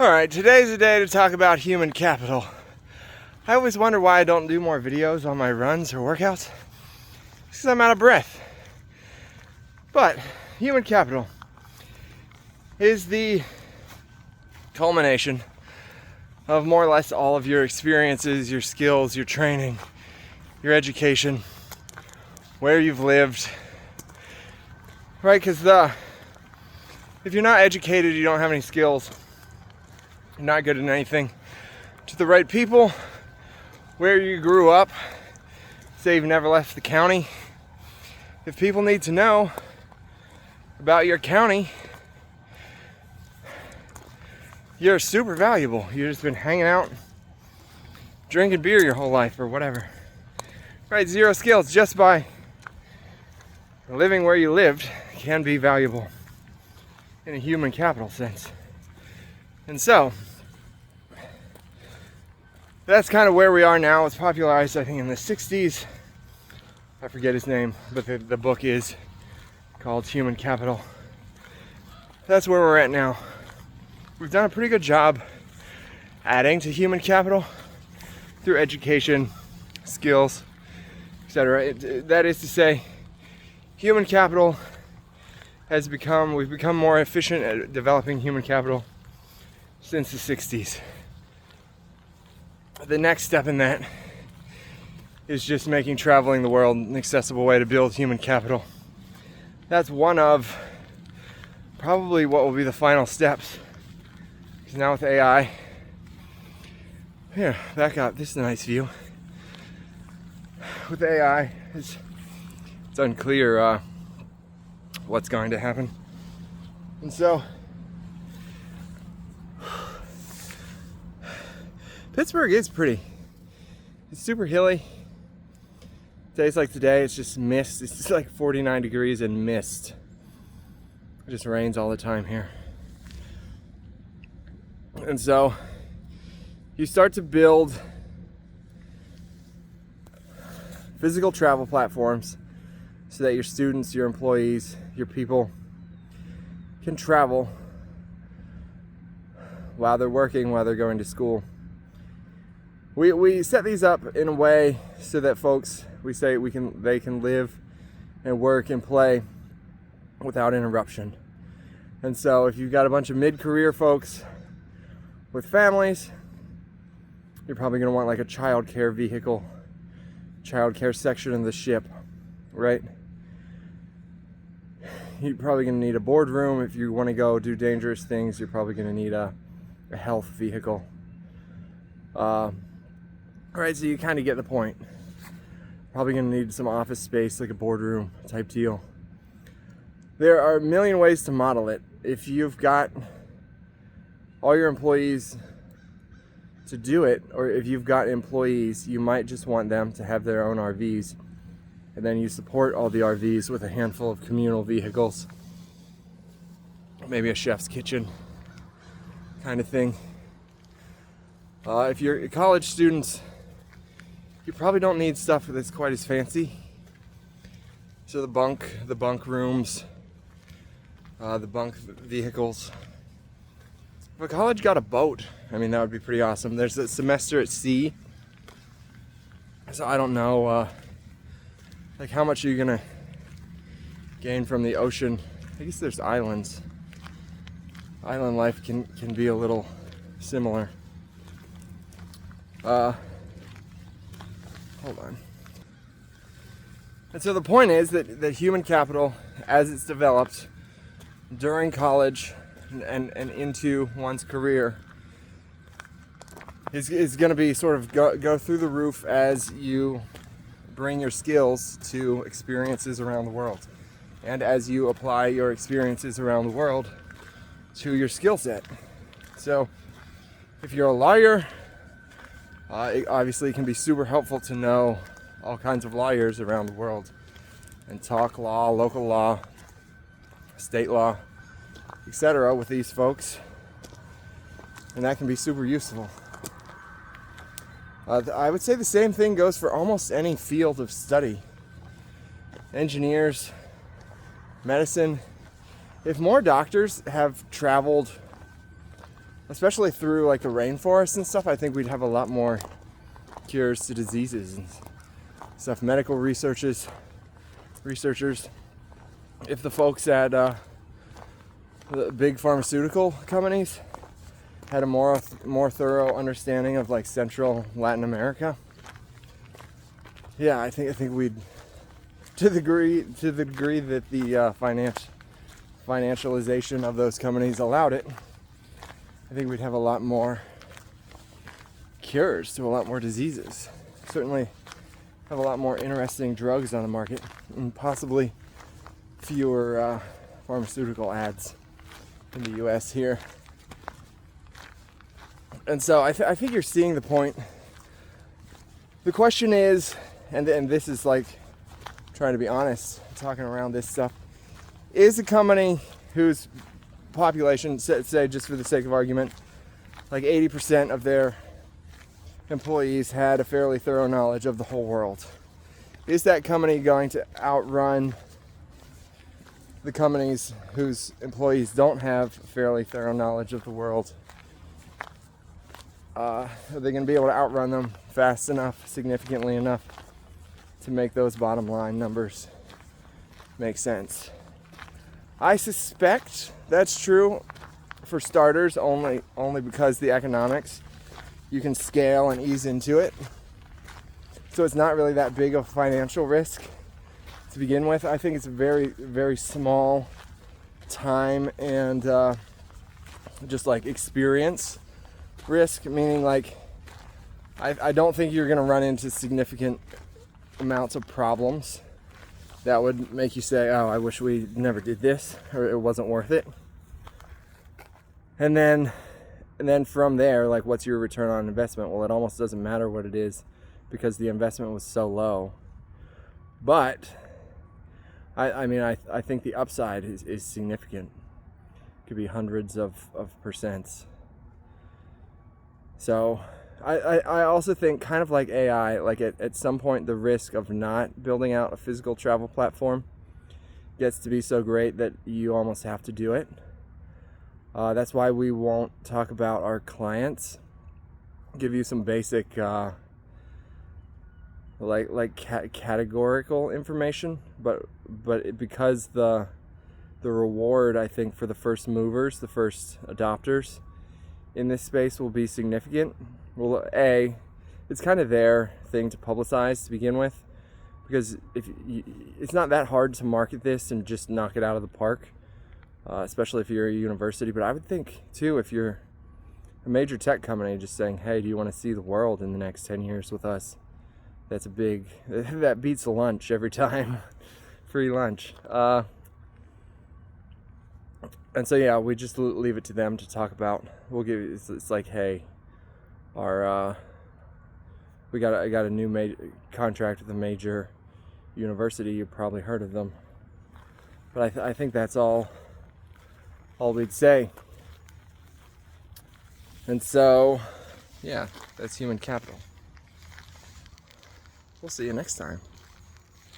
Alright, today's the day to talk about human capital. I always wonder why I don't do more videos on my runs or workouts. It's because I'm out of breath. But human capital is the culmination of more or less all of your experiences, your skills, your training, your education, where you've lived. Right? Because if you're not educated, you don't have any skills. You're not good at anything. To the right people, where you grew up, say you've never left the county. If people need to know about your county, you're super valuable. You've just been hanging out, drinking beer your whole life or whatever. Right, zero skills just by living where you lived can be valuable in a human capital sense. And so, that's kind of where we are now. It's popularized, I think, in the 60s. I forget his name, but the book is called Human Capital. That's where we're at now. We've done a pretty good job adding to human capital through education, skills, etc. That is to say, human capital we've become more efficient at developing human capital since the 60s. The next step in that is just making traveling the world an accessible way to build human capital. That's one of probably what will be the final steps. Because now with AI, here, back up, this is a nice view. With AI, it's unclear what's going to happen. And so, Pittsburgh is pretty. It's super hilly. Days like today, it's just mist. It's just like 49 degrees and mist. It just rains all the time here. And so, you start to build physical travel platforms so that your students, your employees, your people can travel while they're working, while they're going to school. We set these up in a way so that folks, they can live and work and play without interruption. And so if you've got a bunch of mid-career folks with families, you're probably going to want like a childcare vehicle, childcare section of the ship, right? You're probably going to need a boardroom. If you want to go do dangerous things, you're probably going to need a health vehicle. Right, so you kind of get the point. Probably going to need some office space, like a boardroom type deal. There are a million ways to model it. If you've got all your employees to do it, or if you've got employees, you might just want them to have their own RVs. And then you support all the RVs with a handful of communal vehicles. Maybe a chef's kitchen kind of thing. If you're college students, you probably don't need stuff that's quite as fancy. So the bunk rooms, the bunk vehicles. If a college got a boat, I mean, that would be pretty awesome. There's a semester at sea. So I don't know, like how much are you gonna gain from the ocean? I guess there's islands. Island life can be a little similar. Hold on. And so the point is that human capital, as it's developed during college and into one's career, is going to be sort of go through the roof as you bring your skills to experiences around the world. And as you apply your experiences around the world to your skill set. So if you're a lawyer, it obviously can be super helpful to know all kinds of lawyers around the world and talk law, local law, state law, etc. with these folks. And that can be super useful. I would say the same thing goes for almost any field of study. Engineers, medicine. If more doctors have traveled especially through like the rainforest and stuff, I think we'd have a lot more cures to diseases and stuff. Medical researchers, if the folks at the big pharmaceutical companies had a more thorough understanding of like Central Latin America, yeah, I think we'd, to the degree that the financialization of those companies allowed it, I think we'd have a lot more cures to a lot more diseases. Certainly have a lot more interesting drugs on the market, and possibly fewer pharmaceutical ads in the US here. And so I think you're seeing the point. The question is, and this is like trying to be honest, talking around this stuff, is a company whose population, say just for the sake of argument, like 80% of their employees had a fairly thorough knowledge of the whole world, is that company going to outrun the companies whose employees don't have fairly thorough knowledge of the world? Are they going to be able to outrun them fast enough, significantly enough, to make those bottom line numbers make sense? I suspect that's true for starters, only because the economics, you can scale and ease into it. So it's not really that big of a financial risk to begin with. I think it's a very, very small time and just like experience risk, meaning like I don't think you're going to run into significant amounts of problems that would make you say, oh, I wish we never did this, or it wasn't worth it. And then from there, like, what's your return on investment? Well, it almost doesn't matter what it is because the investment was so low. But I think the upside is significant. It could be hundreds of percents. So I also think, kind of like AI, like at some point the risk of not building out a physical travel platform gets to be so great that you almost have to do it. That's why we won't talk about our clients. Give you some basic categorical information, but because the reward, I think, for the first movers, the first adopters in this space will be significant. Well, it's kind of their thing to publicize to begin with, because it's not that hard to market this and just knock it out of the park, especially if you're a university. But I would think too, if you're a major tech company, just saying, hey, do you want to see the world in the next 10 years with us? That's a big, that beats lunch every time. Free lunch. And so yeah, we just leave it to them to talk about. We'll give it's like, hey, I got a new contract with a major university. You've probably heard of them, but I think that's all we'd say. And so, yeah, that's human capital. We'll see you next time.